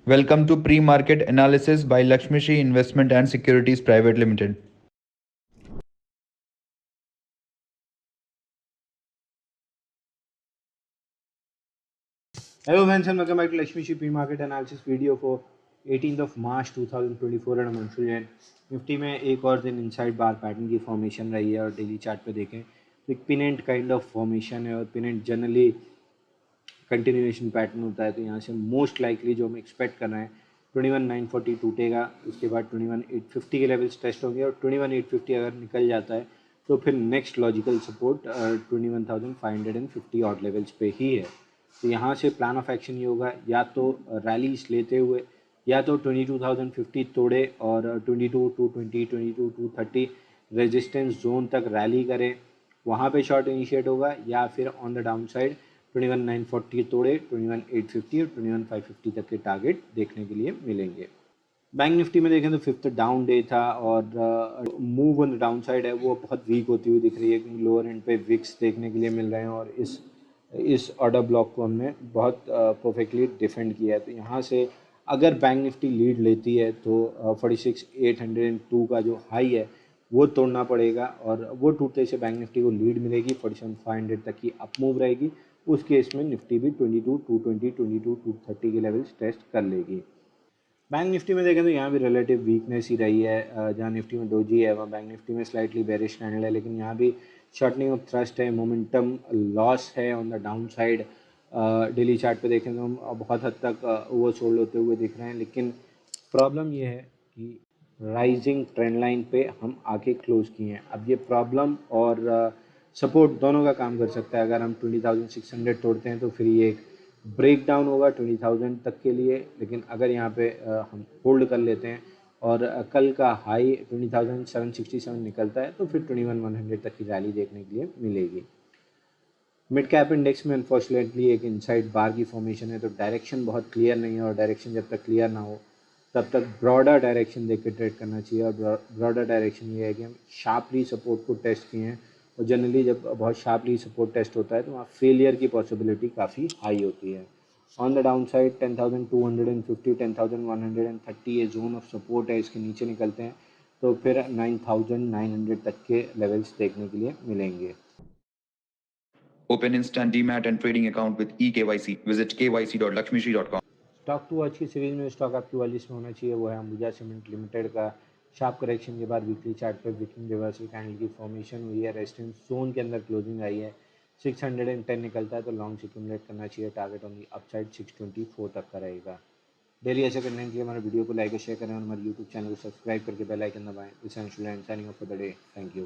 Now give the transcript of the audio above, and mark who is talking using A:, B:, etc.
A: Welcome to pre-market analysis by Lakshmi Shri Investment and Securities Private Limited.
B: Hello friends and welcome back to Lakshmi Shri pre-market analysis video for 18th of March 2024 and monthly and Nifty में एक और दिन inside बार pattern की formation रही है और daily chart पे देखें तो एक पिनेंट काइंड ऑफ फॉर्मेशन है और पिनेंट जनरली कंटिन्यूएशन पैटर्न होता है। तो यहाँ से मोस्ट लाइकली जो हम एक्सपेक्ट कर रहे हैं 21,940 टूटेगा, उसके बाद 21,850 के लेवल्स टेस्ट होंगे और 21,850 अगर निकल जाता है तो फिर next logical support 21,550 odd levels पे ही है। तो यहाँ से प्लान ऑफ एक्शन ये होगा या तो रैलीज लेते हुए या तो 22,050 तोड़े और 22,220 22,230 रेजिस्टेंस जोन तक रैली करें, वहाँ पे शॉर्ट इनिशिएट होगा या फिर ऑन द डाउन साइड 21,940 तोड़े 21,850 और 21,550 तक के टारगेट देखने के लिए मिलेंगे। बैंक निफ्टी में देखें तो फिफ्थ डाउन डे था और move on the down side है वो बहुत वीक होती हुई दिख रही है क्योंकि लोअर एंड पे विक्स देखने के लिए मिल रहे हैं और इस ऑर्डर ब्लॉक को हमने बहुत परफेक्टली डिफेंड किया है। तो यहाँ से अगर बैंक निफ्टी लीड लेती है तो 46,802 का जो हाई है वो तोड़ना पड़ेगा और वो टूटने से बैंक निफ्टी को लीड मिलेगी, 47,500 तक की अप मूव रहेगी। उस केस में निफ्टी भी 22,220 22,230 के लेवल्स टेस्ट कर लेगी। बैंक निफ्टी में देखें तो यहाँ भी रिलेटिव वीकनेस ही रही है। जहाँ निफ्टी में डोजी है वहाँ बैंक निफ्टी में स्लाइटली बेरिश कैंडल है, लेकिन यहाँ भी शॉर्टनिंग ऑफ थ्रस्ट है, मोमेंटम लॉस है on the down side. Daily chart पे देखें तो हम बहुत हद तक ओवर सोल्ड होते हुए दिख रहे हैं, लेकिन प्रॉब्लम ये है कि राइजिंग ट्रेंड लाइन पे हम आके क्लोज किए हैं। अब ये प्रॉब्लम और सपोर्ट दोनों का काम कर सकता है। अगर हम 20,600 तोड़ते हैं तो फिर ये एक ब्रेक डाउन होगा 20,000 तक के लिए, लेकिन अगर यहाँ पे हम होल्ड कर लेते हैं और कल का हाई 20,767 निकलता है तो फिर 21,100 तक की रैली देखने के लिए मिलेगी। मिड कैप इंडेक्स में अनफॉर्चुनेटली एक इनसाइड बार की फॉर्मेशन है, तो डायरेक्शन बहुत क्लियर नहीं है और डायरेक्शन जब तक क्लियर ना हो तब तक ब्रॉडर डायरेक्शन देख के ट्रेड करना चाहिए। और ब्रॉडर डायरेक्शन ये है कि हम शार्पली सपोर्ट को टेस्ट किए हैं और जनरली जब बहुत शार्पली सपोर्ट टेस्ट होता है तो वहाँ फेलियर की पॉसिबिलिटी काफ़ी हाई होती है। ऑन द डाउन साइड 10,250 10,130 ये जोन ऑफ सपोर्ट है, इसके नीचे निकलते हैं तो फिर 9,900 तक के लेवल्स देखने के लिए मिलेंगे।
A: Open instant demat and trading account with eKYC. Visit kyc.lakshmishri.com.
B: Stock to watch की सीरीज में स्टॉक आपकी वॉच लिस्ट में होना चाहिए वो है अंबुजा सीमेंट लिमिटेड का। शार्प करेक्शन के बाद वीकली चार्ट पर वीकिंग रिवर्सल कैंडल की फॉर्मेशन हुई है, रेजिस्टेंस जोन के अंदर क्लोजिंग आई है। 610 निकलता है तो लॉन्ग से एक्यूमुलेट करना चाहिए, टारगेट ऑन दी अपसाइड 624 तक का रहेगा। डेली ऐसे करने के लिए हमारे वीडियो को लाइक और शेयर करें और हमारे यूट्यूब चैनल को सब्सक्राइब करके बेल आइकन दबाएं। This is Anshul and signing off for the day. Thank you.